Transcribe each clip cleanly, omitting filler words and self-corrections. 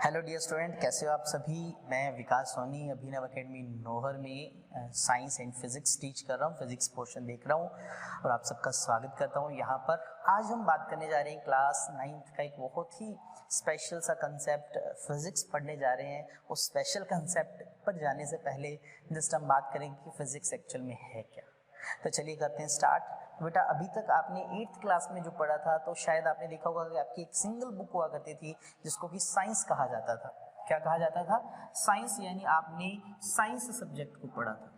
Hello dear student, कैसे हो आप सभी। मैं विकास सोनी अभिनव एकेडमी नोहर में साइंस एंड फिजिक्स टीच कर रहा हूँ, फिजिक्स पोर्शन देख रहा हूँ और आप सबका स्वागत करता हूँ यहाँ पर। आज हम बात करने जा रहे हैं क्लास 9th का एक बहुत ही स्पेशल सा कंसेप्ट फिजिक्स पढ़ने जा रहे हैं। उस स्पेशल कंसेप्ट पर जाने से पहले जस्ट हम बात करेंगे कि फिजिक्स एक्चुअल में है क्या। तो चलिए करते हैं स्टार्ट। बेटा अभी तक आपने 8th क्लास में जो पढ़ा था तो शायद आपने देखा होगा कि आपकी एक सिंगल बुक हुआ करती थी जिसको कि साइंस कहा जाता था। क्या कहा जाता था? साइंस। यानी आपने साइंस सब्जेक्ट को पढ़ा था।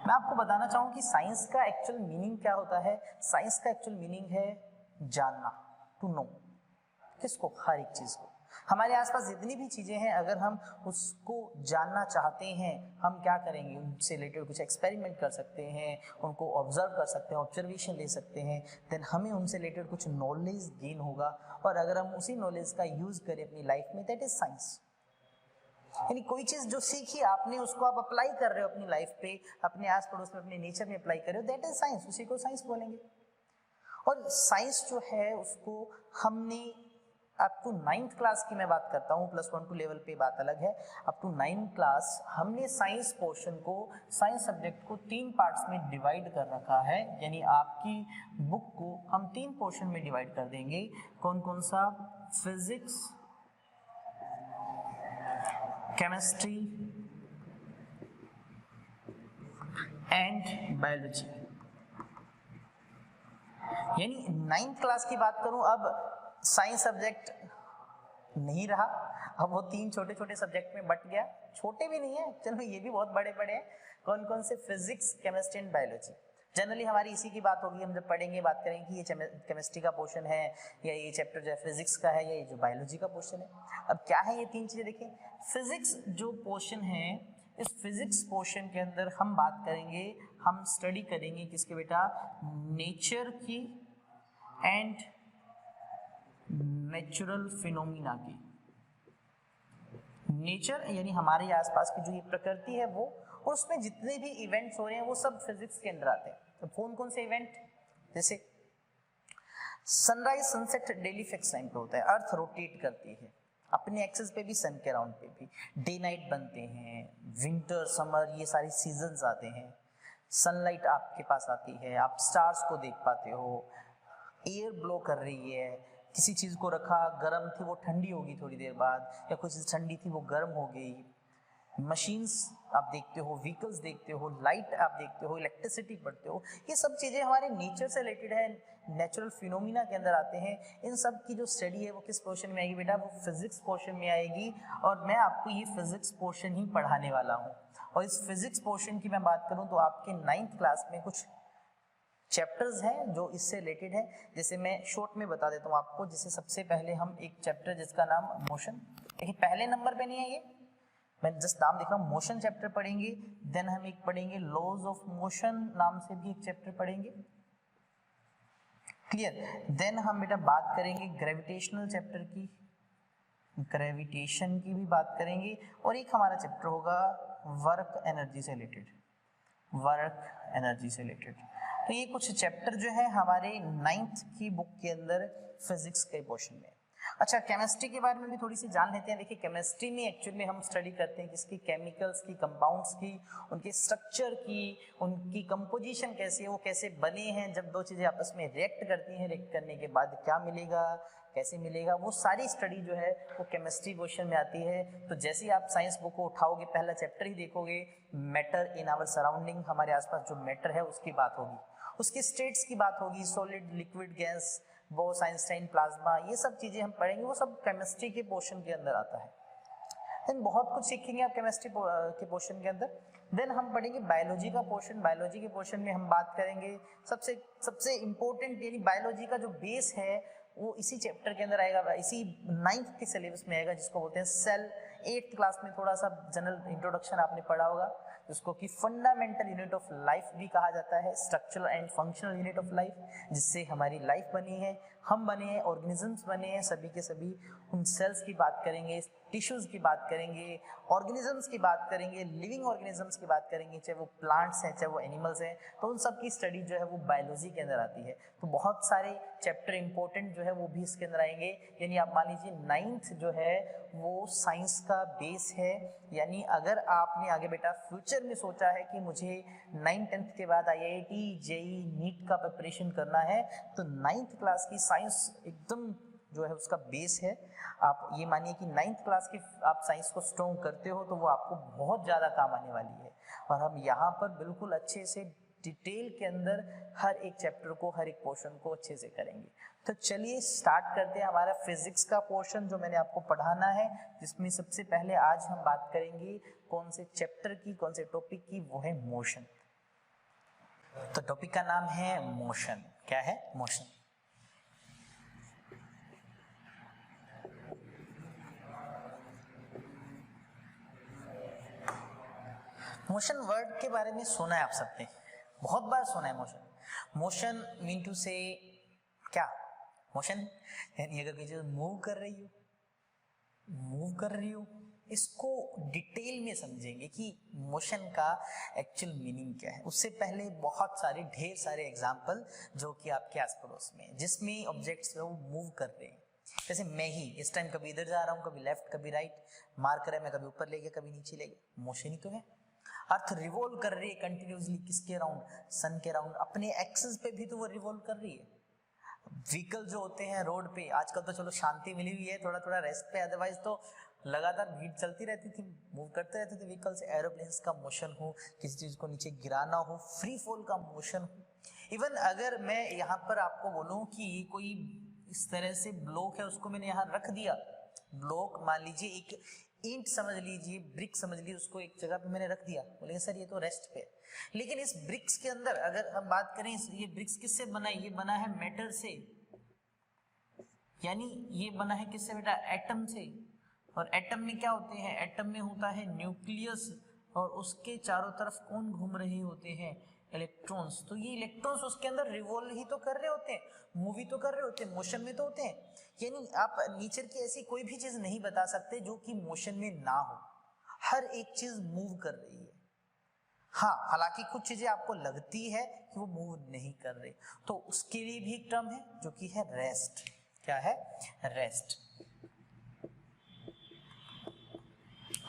मैं आपको बताना चाहूँ कि साइंस का एक्चुअल मीनिंग क्या होता है। साइंस का एक्चुअल मीनिंग है जानना, टू नो। किसको? हर एक चीज को। हमारे आसपास जितनी भी चीजें हैं अगर हम उसको जानना चाहते हैं, हम क्या करेंगे? उनसे रिलेटेड कुछ एक्सपेरिमेंट कर सकते हैं, उनको ऑब्जर्व कर सकते हैं, ऑब्जर्वेशन ले सकते हैं, देन हमें उनसे रिलेटेड कुछ नॉलेज गेन होगा और अगर हम उसी नॉलेज का यूज करें अपनी लाइफ में, दैट इज साइंस। यानी कोई चीज जो सीखी आपने उसको आप अप्लाई कर रहे हो अपनी लाइफ पे, अपने आस पड़ोस में, अपने नेचर में अप्लाई कर रहे हो, दैट इज साइंस। उसी को साइंस बोलेंगे। और साइंस जो है उसको हमने अप टू 9th क्लास की मैं बात करता हूँ, +1 2 लेवल पे बात अलग है। अप टू 9th क्लास हमने साइंस पोर्शन को, साइंस सब्जेक्ट को 3 पार्ट्स में डिवाइड कर रखा है। यानी आपकी बुक को हम 3 पोर्शन में डिवाइड कर देंगे। कौन कौन सा? Physics, chemistry and biology. यानी 9th क्लास की बात करूं, अब साइंस सब्जेक्ट नहीं रहा, अब वो 3 छोटे छोटे सब्जेक्ट में बट गया। छोटे भी नहीं है, चलो ये भी बहुत बड़े बड़े हैं। कौन कौन से? Physics, chemistry and biology. Generally हमारी इसी की बात होगी, हम जब पढ़ेंगे बात करेंगे कि ये केमिस्ट्री का पोर्शन है या ये चैप्टर जो है फिजिक्स का है या ये जो बायोलॉजी का पोर्शन है। अब क्या है ये 3 चीजें देखें। फिजिक्स जो पोर्शन है, इस फिजिक्स पोर्शन के अंदर हम बात करेंगे, हम स्टडी करेंगे किसके बेटा? नेचर की एंड नेचुरल फिनोमिना की। नेचर यानी हमारे आसपास की जो ये प्रकृति है वो, और उसमें जितने भी इवेंट्स हो रहे हैं वो सब फिजिक्स के अंदर आते हैं। तो कौन कौन से इवेंट? जैसे sunrise sunset daily fix time पे होता है, अर्थ रोटेट करती है अपने एक्सिस पे भी, सन के राउंड पे भी, डे नाइट बनते हैं, विंटर समर ये सारी सीजन्स आते हैं, सनलाइट आपके पास आती है, आप स्टार्स को देख पाते हो, एयर ब्लो कर रही है, किसी चीज को रखा गर्म थी वो ठंडी होगी थोड़ी देर बाद, या कोई चीज ठंडी थी वो गर्म हो गई। मशीन्स आप देखते हो, व्हीकल्स देखते हो, लाइट आप देखते हो, इलेक्ट्रिसिटी पढ़ते हो, ये सब चीजें हमारे नेचर से रिलेटेड है, नेचुरल फिनोमिना के अंदर आते हैं। इन सब की जो स्टडी है वो किस पोर्शन में आएगी बेटा? वो फिजिक्स पोर्शन में आएगी। और मैं आपको ये फिजिक्स पोर्शन ही पढ़ाने वाला हूँ। और इस फिजिक्स पोर्शन की मैं बात करूँ तो आपके 9th क्लास में कुछ चैप्टर्स हैं जो इससे रिलेटेड है। जैसे मैं शॉर्ट में बता देता हूँ आपको। जैसे सबसे पहले हम एक चैप्टर जिसका नाम मोशन, देखिए पहले नंबर पे नहीं है ये, मैं जस्ट नाम देख रहा हूँ, मोशन चैप्टर पढ़ेंगे। देन हम एक पढ़ेंगे लॉज ऑफ मोशन नाम से भी एक चैप्टर पढ़ेंगे। क्लियर? देन हम बेटा बात करेंगे ग्रेविटेशनल चैप्टर की, ग्रेविटेशन की भी बात करेंगे। और एक हमारा चैप्टर होगा वर्क एनर्जी से रिलेटेड, वर्क एनर्जी से रिलेटेड। तो ये कुछ चैप्टर जो है हमारे 9th की बुक के अंदर फिजिक्स के पोर्शन में। अच्छा, केमिस्ट्री के बारे में भी थोड़ी सी जान लेते हैं। देखिए केमिस्ट्री में एक्चुअली में हम स्टडी करते हैं किसकी? केमिकल्स की, कंपाउंड्स की, उनके स्ट्रक्चर की, उनकी कंपोजिशन कैसी है, वो कैसे बने हैं, जब दो चीजें आपस में रिएक्ट करती हैं, रिएक्ट करने के बाद क्या मिलेगा, कैसे मिलेगा, वो सारी स्टडी जो है वो केमिस्ट्री पोर्शन में आती है। तो जैसे ही आप साइंस बुक को उठाओगे पहला चैप्टर ही देखोगे, मैटर इन आवर सराउंडिंग, हमारे आसपास जो मैटर है उसकी बात होगी, उसकी स्टेट्स की बात होगी, solid, liquid, gas, Bose, Einstein, plasma, ये सब चीजें हम पढ़ेंगे, वो सब केमिस्ट्री के पोर्शन के अंदर आता है। देन बहुत कुछ सीखेंगे आप केमिस्ट्री के पोर्शन के अंदर। देन हम पढ़ेंगे बायोलॉजी का पोर्शन। बायोलॉजी के पोर्शन में हम बात करेंगे सबसे सबसे इंपॉर्टेंट, यानी बायोलॉजी का जो बेस है वो इसी चैप्टर के अंदर आएगा, इसी 9th के सिलेबस में आएगा, जिसको बोलते हैं सेल। 8th क्लास में थोड़ा सा जनरल इंट्रोडक्शन आपने पढ़ा होगा, जिसको कि फंडामेंटल यूनिट ऑफ लाइफ भी कहा जाता है, structural and functional unit of life, जिससे हमारी लाइफ बनी है। हम बने हैं, ऑर्गेनिजम्स बने हैं, सभी के सभी उन सेल्स की बात करेंगे, टिश्यूज की बात करेंगे, ऑर्गेनिजम्स की बात करेंगे, लिविंग ऑर्गेनिजम्स की बात करेंगे, चाहे वो प्लांट्स हैं चाहे वो एनिमल्स हैं, तो उन सब की स्टडी जो है वो बायोलॉजी के अंदर आती है। तो बहुत सारे चैप्टर इंपॉर्टेंट जो है वो भी इसके अंदर आएंगे। यानी आप मान लीजिए 9th जो है वो साइंस का बेस है। यानी अगर आपने आगे बेटा फ्यूचर में सोचा है कि मुझे 9th-10th के बाद IIT JEE नीट का प्रिपरेशन करना है, तो 9th क्लास की साइंस एकदम जो है उसका बेस है। आप ये मानिए कि 9th क्लास की आप साइंस को स्ट्रॉन्ग करते हो तो वो आपको बहुत ज़्यादा काम आने वाली है। और हम यहाँ पर बिल्कुल अच्छे से डिटेल के अंदर हर एक चैप्टर को, हर एक पोर्शन को अच्छे से करेंगे। तो चलिए स्टार्ट करते हैं हमारा फिजिक्स का पोर्शन जो मैंने आपको पढ़ाना है, जिसमें सबसे पहले आज हम बात करेंगे कौन से चैप्टर की, कौन से टॉपिक की, वो है मोशन। तो टॉपिक का नाम है मोशन। क्या है? मोशन। मोशन वर्ड के बारे में सुना है आप सबने, बहुत बार सुना है मोशन। मोशन मीन टू से क्या? मोशन यानी अगर कोई चीज मूव कर रही हो, इसको डिटेल में समझेंगे कि मोशन का एक्चुअल मीनिंग क्या है। उससे पहले बहुत सारे ढेर सारे एग्जाम्पल जो कि आपके आस पड़ोस में, जिसमें ऑब्जेक्ट्स वो मूव कर रहे हैं। जैसे मैं ही इस टाइम कभी इधर जा रहा हूँ, कभी लेफ्ट कभी राइट, मार्कर है, मैं कभी ऊपर ले गया कभी नीचे ले गया, मोशन ही तो है। अर्थ रिवॉल्व कर रही है कंटिन्यूसली, किसके अराउंड? सन के अराउंड। अपने एक्सिस पे भी तो वो रिवॉल्व कर रही है। व्हीकल जो होते हैं रोड पे, आजकल तो चलो शांति मिली हुई है, थोड़ा थोड़ा रेस्ट पे, अदरवाइज तो लगातार भीड़ चलती रहती थी, मूव करते रहते थे व्हीकल्स। एरोप्लेन्स का मोशन हो, किसी चीज को नीचे गिराना हो, फ्री फॉल का मोशन हो। इवन अगर मैं यहाँ पर आपको बोलूं कि ये कोई इस तरह से ब्लॉक है, उसको मैंने यहाँ रख दिया, ब्लॉक मान लीजिए एक ईंट समझ लीजिए, ब्रिक समझ लीजिए, उसको एक जगह पे मैंने रख दिया, बोलेंगे सर ये तो रेस्ट पे है। लेकिन इस ब्रिक्स के अंदर अगर हम बात करें, ये ब्रिक्स किससे बना है? ये बना है मेटल से, यानी ये बना है किससे बेटा? एटम से। और एटम में क्या होते हैं? एटम में होता है न्यूक्लियस, और उसके चारों तरफ कौन घूम रहे होते हैं? इलेक्ट्रॉन्स। तो ये इलेक्ट्रॉन्स उसके अंदर रिवॉल्व ही तो कर रहे होते हैं, मूव ही तो कर रहे होते हैं, मोशन में तो होते हैं। यानी आप नेचर की ऐसी कोई भी चीज नहीं बता सकते जो कि मोशन में ना हो, हर एक चीज मूव कर रही है। हाँ, हालांकि कुछ चीजें आपको लगती है कि वो मूव नहीं कर रही, तो उसके लिए भी एक टर्म है जो कि है रेस्ट। क्या है? रेस्ट।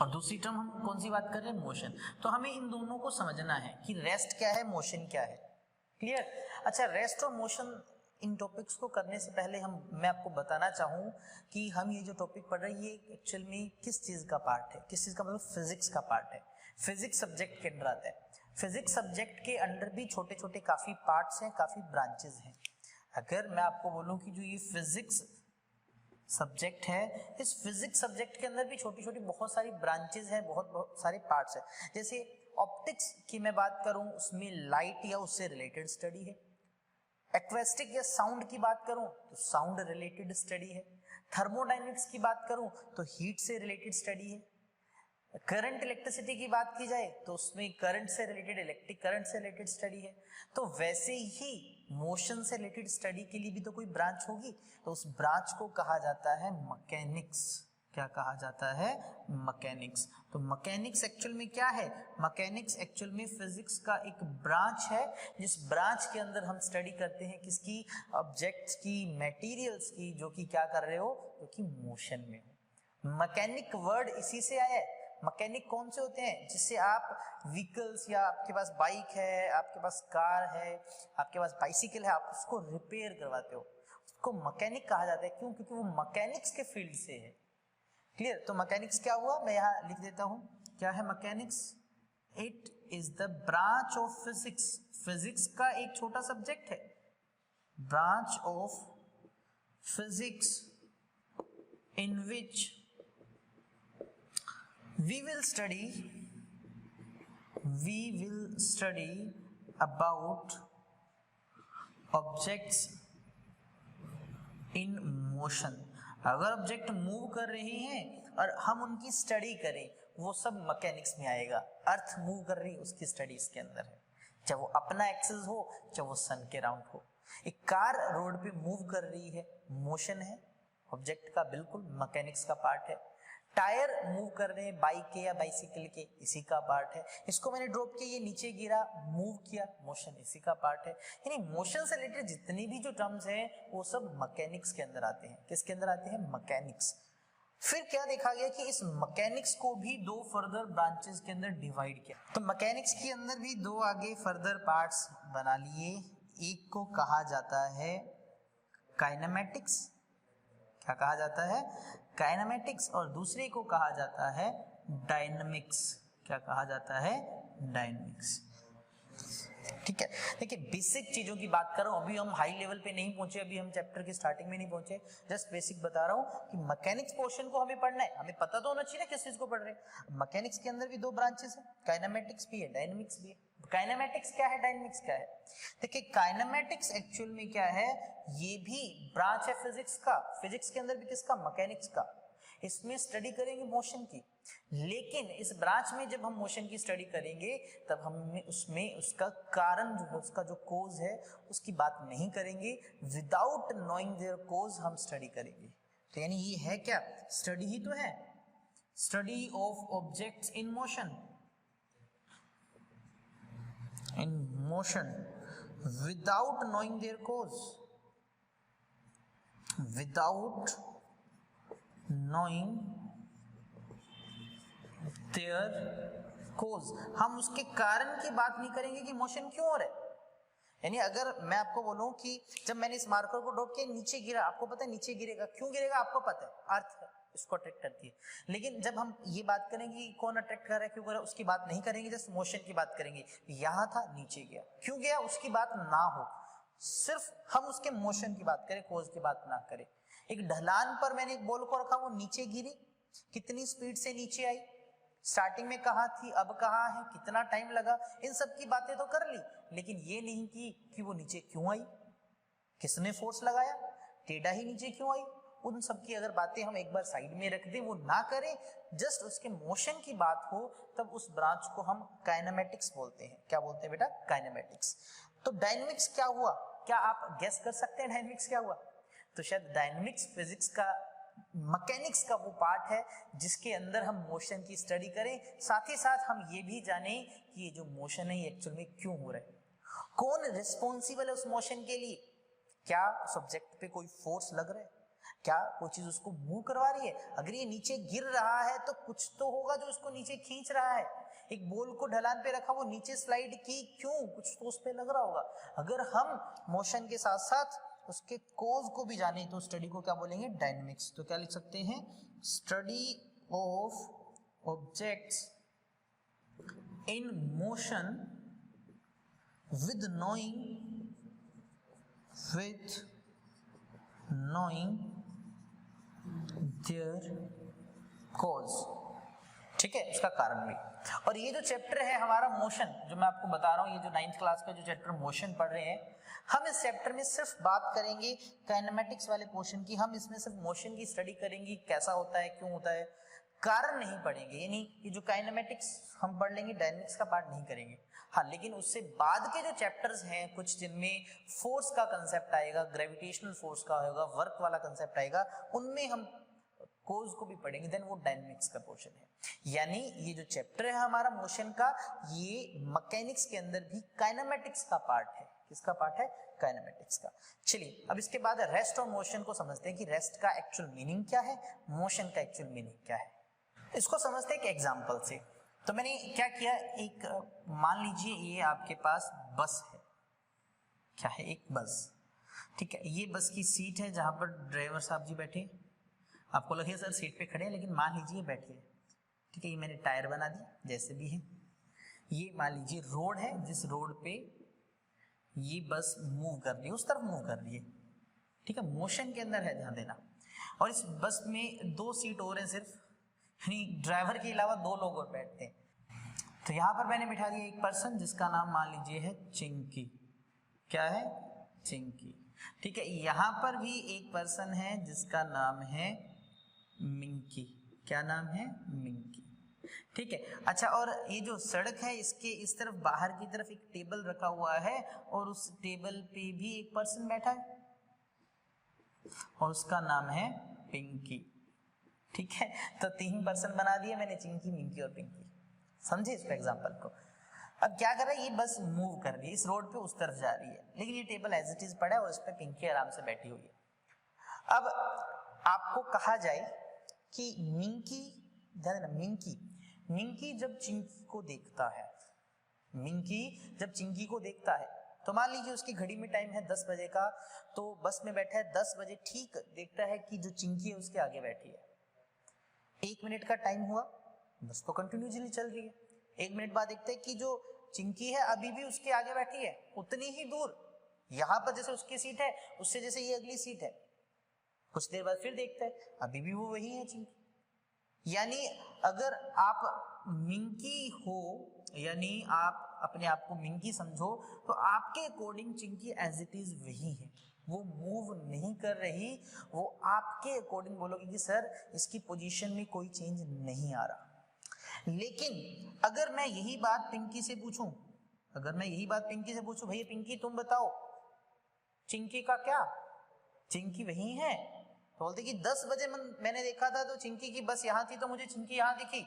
और दूसरी टर्म हम कौन सी बात कर रहे हैं? मोशन। तो हमें इन दोनों को समझना है कि रेस्ट क्या है, मोशन क्या है। क्लियर? अच्छा, रेस्ट और मोशन, इन टॉपिक्स को करने से पहले मैं आपको बताना चाहूँ कि हम ये जो टॉपिक पढ़ रहे हैं ये एक्चुअल में किस चीज का पार्ट है। किस चीज का मतलब? फिजिक्स का पार्ट है। फिजिक्स सब्जेक्ट के अंदर आता है। फिजिक्स सब्जेक्ट के अंदर भी छोटे छोटे काफी पार्ट्स हैं, काफी ब्रांचेस हैं। अगर मैं आपको बोलूं कि जो ये फिजिक्स सब्जेक्ट है, इस फिजिक्स सब्जेक्ट के अंदर भी छोटी छोटी बहुत सारी ब्रांचेस हैं, बहुत सारे पार्ट्स हैं। जैसे ऑप्टिक्स की मैं बात करूं, उसमें लाइट या उससे रिलेटेड स्टडी है। एक्वेस्टिक या साउंड की बात करूं तो साउंड रिलेटेड स्टडी है। थर्मोडायनेमिक्स की बात करूं तो हीट से रिलेटेड स्टडी है। करंट इलेक्ट्रिसिटी की बात की जाए तो उसमें करंट से रिलेटेड, इलेक्ट्रिक करंट से रिलेटेड स्टडी है। तो वैसे ही मोशन से रिलेटेड स्टडी के लिए भी तो कोई ब्रांच होगी, तो उस ब्रांच को कहा जाता है मैकेनिक्स। क्या कहा जाता है? मैकेनिक्स। तो मैकेनिक्स एक्चुअल में क्या है? मैकेनिक्स एक्चुअल में फिजिक्स का एक ब्रांच है, जिस ब्रांच के अंदर हम स्टडी करते हैं किसकी? ऑब्जेक्ट्स की, मटेरियल्स की, जो कि क्या कर रहे हो? जो कि मोशन में हो। मैकेनिक वर्ड इसी से आया है। मैकेनिक कौन से होते हैं? जिससे आप व्हीकल्स, या आपके पास बाइक है, आपके पास कार है, आपके पास बाइसिकल है, आप उसको रिपेयर करवाते हो, उसको मैकेनिक कहा जाता है। क्यों? क्योंकि वो मैकेनिक्स के फील्ड से है। क्लियर? तो मैकेनिक्स क्या हुआ, मैं यहाँ लिख देता हूं। क्या है mechanics? It is the branch of physics. Physics का एक छोटा सब्जेक्ट है, branch of physics in which we will study about objects in motion। अगर ऑब्जेक्ट मूव कर रहे हैं और हम उनकी स्टडी करें, वो सब मैकेनिक्स में आएगा। अर्थ मूव कर रही है, उसकी स्टडी इसके अंदर है, चाहे वो अपना एक्सिस हो, चाहे वो सन के राउंड हो। एक कार रोड पे मूव कर रही है, मोशन है ऑब्जेक्ट का, बिल्कुल मैकेनिक्स का पार्ट है। टायर मूव कर रहे हैं बाइक के या बाइसिकल के, इसी का पार्ट है। इसको मैंने ड्रॉप किया, ये नीचे गिरा, मूव किया, मोशन इसी का पार्ट है। यानी मोशन से रिलेटेड जितनी भी जो टर्म्स हैं वो सब मैकेनिक्स के अंदर आते हैं। किसके अंदर आते हैं? मैकेनिक्स। फिर क्या देखा गया कि इस मैकेनिक्स को भी दो फर्दर ब्रांचेस के अंदर डिवाइड किया। तो मैकेनिक्स के अंदर भी दो आगे फर्दर पार्ट्स बना लिए। एक को कहा जाता है काइनेमेटिक्स, क्या कहा जाता है? काइनेमेटिक्स। और दूसरे को कहा जाता है डायनामिक्स। क्या कहा जाता है? डायनामिक्स। ठीक है, देखिए बेसिक चीजों की बात कर रहा हूं, अभी हम हाई लेवल पे नहीं पहुंचे, अभी हम चैप्टर की स्टार्टिंग में नहीं पहुंचे, जस्ट बेसिक बता रहा हूं कि मैकेनिक्स पोर्शन को हमें पढ़ना है, हमें पता तो होना चाहिए ना किस चीज को पढ़ रहे हैं। मैकेनिक्स के अंदर भी दो ब्रांचेस है, काइनेमेटिक्स भी है, डायनामिक्स भी है। काइनेमेटिक्स क्या है, डायनामिक्स क्या है? देखिए काइनेमेटिक्स एक्चुअल में क्या है, ये भी ब्रांच है फिजिक्स का। फिजिक्स के अंदर भी किसका? मैकेनिक्स का। इसमें स्टडी करेंगे मोशन की, लेकिन इस ब्रांच में जब हम मोशन की स्टडी करेंगे तब हम उसमें उसका कारण जो है, उसका जो कोज है, उसकी बात नहीं करेंगे। विदाउट नोइंग देयर कोज हम स्टडी करेंगे। तो यानी ये है क्या? स्टडी ही तो है, study of objects in motion, in motion without knowing their cause, without knowing their cause. हम उसके कारण की बात नहीं करेंगे कि मोशन क्यों हो रहा है। यानी अगर मैं आपको बोलूं कि जब मैंने इस मार्कर को ड्रॉप किया नीचे गिरा, आपको पता है नीचे गिरेगा, क्यों गिरेगा आपको पता है, अर्थ इसको अट्रैक्ट करती है। लेकिन जब हम ये बात करेंगे कि कौन अट्रैक्ट कर रहा है, क्यों कर रहा है, उसकी बात नहीं करेंगे, जस्ट मोशन की बात करेंगे। यहां था, नीचे गया, क्यों गया उसकी बात ना हो, सिर्फ हम उसके मोशन की बात करें, कोज की बात ना करें। एक ढलान पर मैंने एक बॉल को रखा, वो नीचे गिरी, कितनी स्पीड से नीचे आई, स्टार्टिंग में कहाँ थी, अब कहाँ है, कितना टाइम लगा, इन सब की बातें तो कर ली, लेकिन ये नहीं की कि वो नीचे क्यों आई, किसने फोर्स लगाया, टेढ़ा ही नीचे क्यों आई। उन सब की अगर बातें हम एक बार साइड में रख दें, वो ना करें, जस्ट उसके मोशन की बात हो, तब उस ब्रांच को हम काइनेमेटिक्स बोलते हैं। क्या बोलते हैं बेटा? काइनेमेटिक्स। तो डायनामिक्स क्या हुआ? क्या आप गेस कर सकते हैं डायनामिक्स क्या हुआ? तो शायद डायनामिक्स फिजिक्स का, मैकेनिक्स का वो पार्ट है जिसके अंदर हम मोशन की स्टडी करें, साथ ही साथ हम ये भी जाने कि ये जो मोशन है ये एक्चुअल में क्यों हो रहा है, कौन रिस्पॉन्सिबल है उस मोशन के लिए। क्या सब्जेक्ट पे कोई फोर्स लग रहा है, क्या कोई चीज उसको मूव करवा रही है? अगर ये नीचे गिर रहा है तो कुछ तो होगा जो उसको नीचे खींच रहा है। एक बॉल को ढलान पे रखा, वो नीचे स्लाइड की, क्यों? कुछ तो उस पे लग रहा होगा। अगर हम मोशन के साथ साथ उसके कोज को भी जाने तो स्टडी को क्या बोलेंगे? डायनामिक्स। तो क्या लिख सकते हैं? Study of objects in motion with knowing their cause. ठीक है, उसका कारण भी। और ये जो चैप्टर है हमारा मोशन, जो मैं आपको बता रहा हूँ, ये जो 9th क्लास का जो चैप्टर मोशन पढ़ रहे हैं, हम इस चैप्टर में सिर्फ बात करेंगे काइनेमेटिक्स वाले पोर्शन की। हम इसमें सिर्फ मोशन की स्टडी करेंगे, कैसा होता है, क्यों होता है, कारण नहीं पढ़ेंगे। यानी ये जो काइनेमेटिक्स हम पढ़ लेंगे, डायनामिक्स का पार्ट नहीं करेंगे। हाँ, लेकिन उससे बाद के जो चैप्टर्स हैं कुछ, जिनमें फोर्स का कंसेप्ट आएगा, ग्रेविटेशनल फोर्स का होगा, वर्क वाला कंसेप्ट आएगा, उनमें हम कोज को भी पढ़ेंगे, देन वो डायनामिक्स का पोर्शन है। यानी ये जो चैप्टर है हमारा मोशन का, ये मैकेनिक्स के अंदर भी काइनेमेटिक्स का पार्ट है। किसका पार्ट है? काइनेमेटिक्स का। चलिए अब इसके बाद रेस्ट और मोशन को समझते हैं कि रेस्ट का एक्चुअल मीनिंग क्या है, मोशन का एक्चुअल मीनिंग क्या है। इसको समझते हैं एक एग्जांपल से। तो मैंने क्या किया, एक मान लीजिए ये आपके पास बस है। क्या है? एक बस। ठीक है, ये बस की सीट है जहां पर ड्राइवर साहब जी बैठे। आपको लगे सर सीट पे खड़े हैं, लेकिन मान लीजिए बैठे हैं। ठीक है, ये मैंने टायर बना दिया जैसे भी है। ये मान लीजिए रोड है, जिस रोड पे ये बस मूव कर रही है, उस तरफ मूव कर रही है। ठीक है, मोशन के अंदर है, ध्यान देना। और इस बस में 2 सीट और हैं सिर्फ, यानी ड्राइवर के अलावा 2 लोग और बैठते हैं। तो यहाँ पर मैंने बिठा दिया एक पर्सन जिसका नाम मान लीजिए है चिंकी। क्या है? चिंकी। ठीक है, यहाँ पर भी एक पर्सन है जिसका नाम है मिंकी। क्या नाम है? मिंकी। ठीक है। अच्छा, और ये जो सड़क है इसके इस तरफ बाहर की तरफ एक टेबल रखा हुआ है और उस टेबल पे भी एक पर्सन बैठा है और उसका नाम है पिंकी। ठीक है, तो 3 पर्सन बना दिए मैंने, चिंकी, मिंकी और पिंकी। समझे इस एग्जांपल को? अब क्या कर रहा है, ये बस मूव कर रही है, इस रोड पे उस तरफ जा रही है, लेकिन ये टेबल एज इट इज पड़ा है और उस पे पिंकी आराम से बैठी हुई है। अब आपको कहा जाए कि मिंकी, ध्यान देना, मिंकी जब चिंकी को देखता है, मिंकी जब चिंकी को देखता है, तो मान लीजिए उसकी घड़ी में टाइम है 10 बजे का, तो बस में बैठा है 10 बजे, ठीक देखता है कि जो चिंकी है उसके आगे बैठी है। 1 मिनट का टाइम हुआ, बस तो कंटिन्यूसली चल रही है। 1 मिनट बाद देखते हैं कि जो चिंकी है अभी भी उसके आगे बैठी है, उतनी ही दूर, यहां पर जैसे उसकी सीट है उससे जैसे ये अगली सीट है। कुछ देर बाद फिर देखते हैं अभी भी वो वही है चिंकी। यानी अगर आप मिंकी हो, यानी आप अपने आप को मिंकी समझो, तो आपके according Chinki as it is वही है, वो मूव नहीं कर रही, वो आपके अकॉर्डिंग बोलोगे कि सर इसकी पोजीशन में कोई चेंज नहीं आ रहा। लेकिन अगर मैं यही बात पिंकी से पूछूं, भैया पिंकी तुम बताओ चिंकी का क्या, चिंकी वही है, तो बोलते कि 10 बजे मैंने देखा था तो चिंकी की बस यहाँ थी, तो मुझे चिंकी यहाँ दिखी,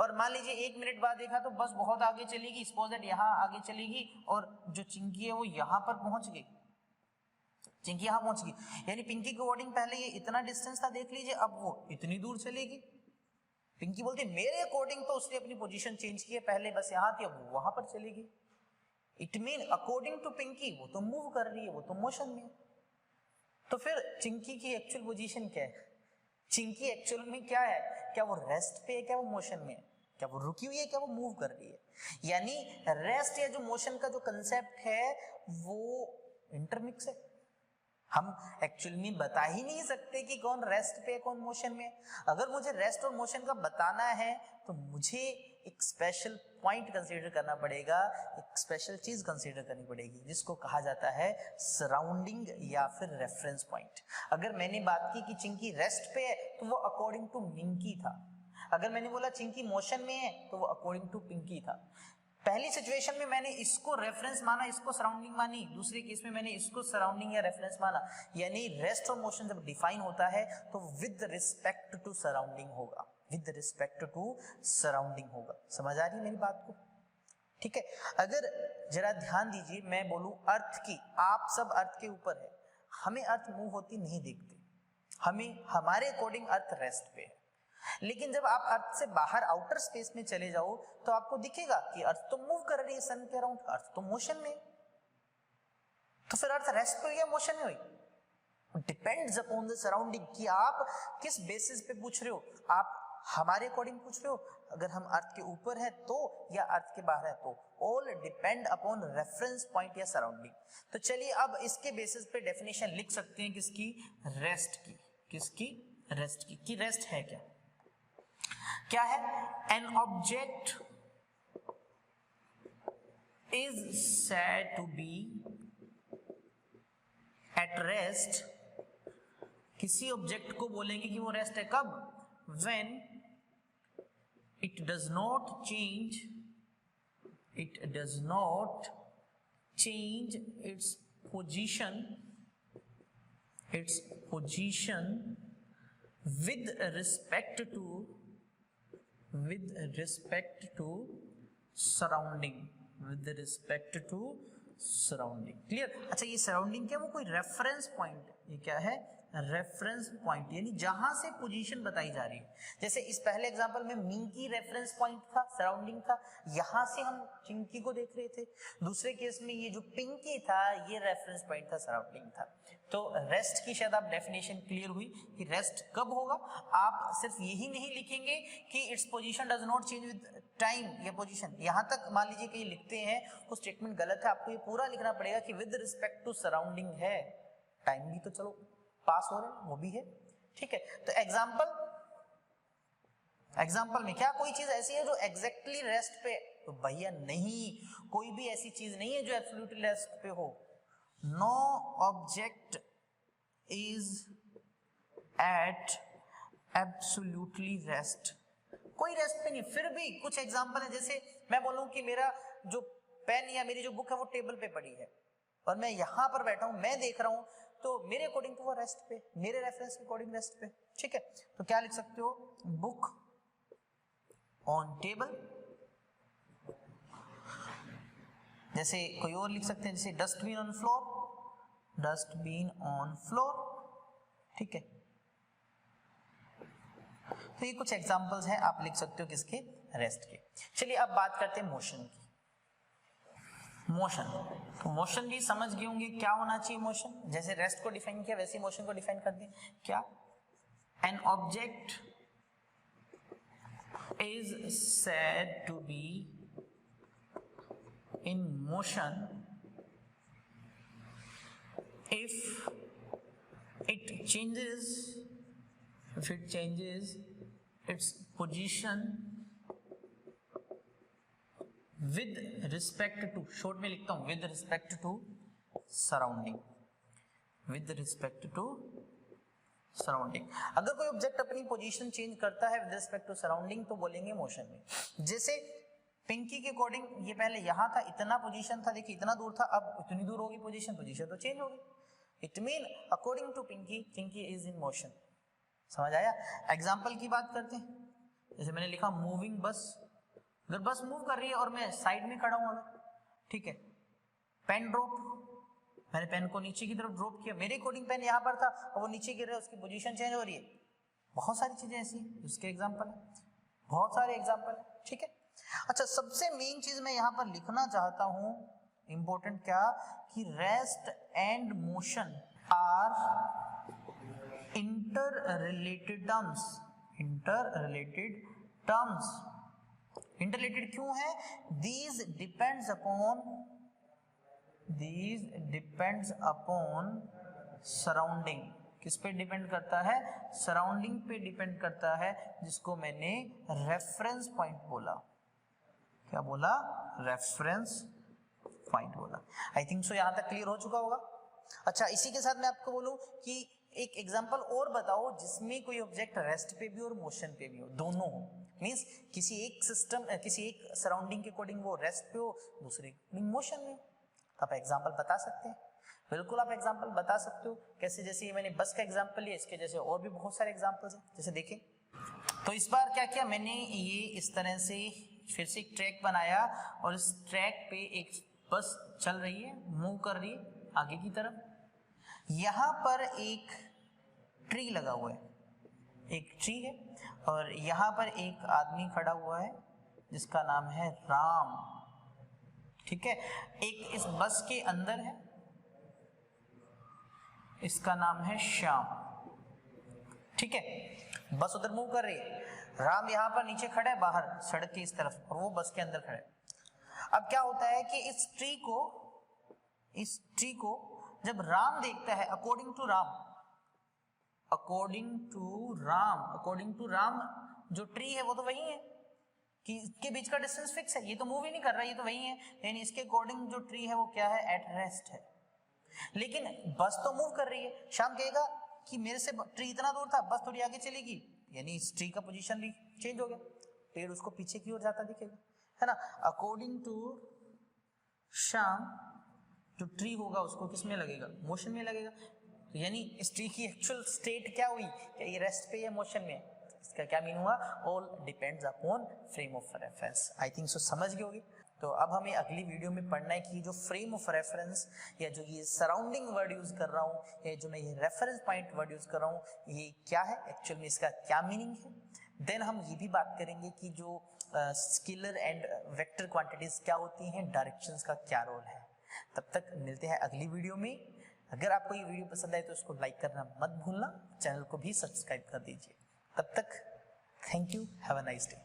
और मान लीजिए 1 मिनट बाद देखा तो बस बहुत आगे चलेगी, सपोज दैट यहाँ आगे चलेगी और जो चिंकी है वो यहाँ पर पहुंच गई, चिंकी यहाँ पहुंच गई, यानी पिंकी के अकॉर्डिंग पहले ये इतना डिस्टेंस था, देख लीजिए अब वो इतनी दूर चलेगी। पिंकी बोलती मेरे अकॉर्डिंग तो उसने अपनी पोजीशन चेंज की है, पहले बस यहाँ थी अब वहां पर चलेगी। It mean according to Pinki वो तो मूव कर रही है, वो तो मोशन में। तो फिर चिंकी की एक्चुअल पोजीशन क्या है, चिंकी एक्चुअल में क्या है, क्या वो रेस्ट पे है, क्या वो मोशन में है, क्या वो रुकी हुई है, क्या वो मूव कर रही है। यानी रेस्ट या जो मोशन का जो कंसेप्ट है वो इंटरमिक्स है। हम एक्चुअल में बता ही नहीं सकते कि कौन रेस्ट पे है कौन मोशन में है। अगर मुझे रेस्ट और मोशन का बताना है तो मुझे एक स्पेशल पॉइंट कंसीडर करना पड़ेगा, एक स्पेशल चीज कंसीडर करनी पड़ेगी जिसको कहा जाता है सराउंडिंग या फिर रेफरेंस पॉइंट। अगर मैंने बात की कि चिंकी रेस्ट पे है तो वो अकॉर्डिंग टू मिंकी था, अगर मैंने बोला चिंकी मोशन में है तो वो अकॉर्डिंग टू पिंकी था। पहली सिचुएशन में मैंने इसको रेफरेंस माना, इसको सराउंडिंग मानी, दूसरे केस में मैंने इसको सराउंडिंग या रेफरेंस माना। यानी रेस्ट और मोशन जब डिफाइन होता है तो विद रिस्पेक्ट टू सराउंडिंग होगा, विद रिस्पेक्ट टू सराउंडिंग होगा। समझ आ रही है मेरी बात को? ठीक है, अगर जरा ध्यान दीजिए, मैं बोलूं अर्थ की, आप सब अर्थ के ऊपर है, हमें अर्थ मूव होती नहीं दिखती, हमें हमारे अकॉर्डिंग अर्थ रेस्ट पे है। लेकिन जब आप अर्थ से बाहर आउटर स्पेस में चले जाओ तो आपको दिखेगा कि अर्थ तो मूव कर रही है सन के अराउंड, अर्थ तो मोशन में। तो फिर अर्थ रेस्ट पे या मोशन में हुई? डिपेंड्स अपॉन द सराउंडिंग कि आप किस बेसिस पे पूछ रहे हो। आप हमारे अकॉर्डिंग पूछ रहे हो, अगर हम अर्थ के ऊपर है तो, या अर्थ के बाहर है तो, all depend upon reference point या सराउंडिंग। तो चलिए अब इसके बेसिस पे डेफिनेशन लिख सकते हैं किसकी, रेस्ट की। किसकी? रेस्ट की। कि रेस्ट है क्या? क्या है? An object is said to be at rest. किसी ऑब्जेक्ट को बोलेंगे कि वो रेस्ट है कब? When it does not change, it does not change its position, with respect to surrounding, clear? अच्छा, ये सराउंडिंग क्या, वो कोई रेफरेंस पॉइंट, ये क्या है? रेफरेंस पॉइंट, यानी जहां से पोजीशन बताई जा रही है। जैसे इस पहले एग्जांपल में मिंकी रेफरेंस पॉइंट था, सराउंडिंग था, यहां से हम चिंकी को देख रहे थे। दूसरे केस में ये जो पिंकी था ये रेफरेंस पॉइंट था, सराउंडिंग था। तो रेस्ट की शायद आप डेफिनेशन क्लियर हुई कि रेस्ट कब होगा। आप सिर्फ यही नहीं लिखेंगे कि its position does not change with time या पोजीशन, यहां तक मान लीजिए कहीं लिखते हैं वो स्टेटमेंट गलत है, आपको ये पूरा लिखना पड़ेगा कि विद रिस्पेक्ट टू सराउंडिंग है। टाइम भी तो चलो पास हो रहे हैं, वो भी है। ठीक है, तो एग्जाम्पल में क्या कोई चीज ऐसी है जो एग्जैक्टली रेस्ट पे? तो भैया नहीं, कोई भी ऐसी चीज नहीं है जो एब्सोल्युटली रेस्ट पे हो। No object is at absolutely rest. कोई रेस्ट पे नहीं। फिर भी कुछ एग्जांपल है, जैसे मैं बोलूं कि मेरा जो पेन या मेरी जो बुक है वो टेबल पे पड़ी है और मैं यहां पर बैठा हूं, मैं देख रहा हूं, तो मेरे अकॉर्डिंग तो वो रेस्ट पे, मेरे रेफरेंस के अकॉर्डिंग रेस्ट पे, ठीक है। तो क्या लिख सकते हो, बुक ऑन टेबल। जैसे कोई और लिख सकते हैं, जैसे dustbin on floor, dustbin on floor, ठीक है। तो ये कुछ एग्जांपल्स हैं, आप लिख सकते हो किसके, रेस्ट के। चलिए अब बात करते हैं मोशन की। मोशन, तो मोशन भी समझ गए होंगे क्या होना चाहिए मोशन। जैसे रेस्ट को डिफाइन किया वैसे मोशन को डिफाइन कर दें। क्या, N object is said to be in motion if it changes its position with respect to, short में लिखता हूं, with respect to surrounding, with respect to surrounding। अगर कोई ऑब्जेक्ट अपनी पोजीशन चेंज करता है विद रिस्पेक्ट टू सराउंडिंग तो बोलेंगे मोशन में। जैसे पिंकी के अकॉर्डिंग ये पहले यहां था, इतना पोजीशन था, देखिए इतना दूर था, अब इतनी दूर होगी पोजीशन तो चेंज होगी। It mean according to Pinki, Pinki is in motion. समझ आया। एग्जाम्पल की बात करते हैं, जैसे मैंने लिखा मूविंग बस, अगर बस मूव कर रही है और मैं साइड में खड़ा हूं, ठीक है। पेन ड्रॉप, मैंने पेन को नीचे की तरफ ड्रॉप किया, मेरे अकॉर्डिंग पेन यहाँ पर था और वो नीचे गिर रहा है, उसकी पोजीशन चेंज हो रही है। बहुत सारी चीजें ऐसी उसके एग्जांपल है, बहुत सारे एग्जांपल है, ठीक है। अच्छा, सबसे मेन चीज मैं यहाँ पर लिखना चाहता हूँ, इंपॉर्टेंट क्या, कि rest and motion are interrelated terms. Interrelated क्यों है? These depends upon surrounding। किस पे डिपेंड करता है? सराउंडिंग पे डिपेंड करता है, जिसको मैंने रेफरेंस पॉइंट बोला। क्या बोला? रेफरेंस पॉइंट बोला। आई थिंक सो यहां तक क्लियर हो चुका होगा। अच्छा, इसी के साथ मैं आपको बोलूं कि एक एग्जांपल और बताओ जिसमें कोई ऑब्जेक्ट रेस्ट पे भी और मोशन पे भी हो, दोनों हो। मींस किसी एक सिस्टम, किसी एक सराउंडिंग के अकॉर्डिंग वो रेस्ट पे हो, दूसरे मोशन में। आप एग्जांपल बता सकते हैं, बिल्कुल आप एग्जांपल बता सकते हो। कैसे? जैसे ये मैंने बस का एग्जांपल लिया, इसके जैसे और भी बहुत सारे एग्जांपल्स हैं। जैसे देखें, तो इस बार क्या किया मैंने, ये इस तरह से फिर से एक ट्रैक बनाया और इस ट्रैक पे एक बस चल रही है, मूव कर रही है आगे की तरफ। यहां पर एक ट्री लगा हुआ है, एक ट्री है, और यहां पर एक आदमी खड़ा हुआ है जिसका नाम है राम, ठीक है। एक इस बस के अंदर है, इसका नाम है श्याम, ठीक है। बस उधर मूव कर रही है, राम यहां पर नीचे खड़ा है बाहर सड़क के इस तरफ, और वो बस के अंदर खड़ा है। अब क्या होता है कि इस ट्री को जब राम देखता है, अकॉर्डिंग टू राम जो ट्री है वो तो वही है, कि इसके बीच का डिस्टेंस फिक्स है, ये तो मूव ही नहीं कर रहा, ये तो वही है। यानी इसके अकॉर्डिंग जो ट्री है वो क्या है? एट रेस्ट है। लेकिन बस तो मूव कर रही है। श्याम कहेगा कि मेरे से ट्री इतना दूर था, बस थोड़ी आगे चलेगी, यानी इस ट्री का पोजीशन भी चेंज हो गया, पेड़ उसको पीछे की ओर जाता दिखेगा, है ना। अकॉर्डिंग टू श्याम जो ट्री होगा उसको किस में लगेगा? मोशन में लगेगा। तो यानी इस ट्री की एक्चुअल स्टेट क्या हुई? क्या ये रेस्ट पे या मोशन में? इसका क्या मीन हुआ? All depends upon frame of reference. I think so समझ गए होगे। तो अब हमें अगली वीडियो में पढ़ना है कि जो फ्रेम ऑफ रेफरेंस या जो ये सराउंडिंग वर्ड यूज कर रहा हूँ, या जो मैं ये रेफरेंस पॉइंट वर्ड यूज कर रहा हूँ, ये क्या है एक्चुअल में, इसका क्या मीनिंग है। देन हम ये भी बात करेंगे कि जो स्केलर एंड वेक्टर क्वांटिटीज क्या होती हैं, डायरेक्शंस का क्या रोल है। तब तक मिलते हैं अगली वीडियो में। अगर आपको ये वीडियो पसंद आए तो इसको लाइक करना मत भूलना, चैनल को भी सब्सक्राइब कर दीजिए। तब तक thank you, have a nice day.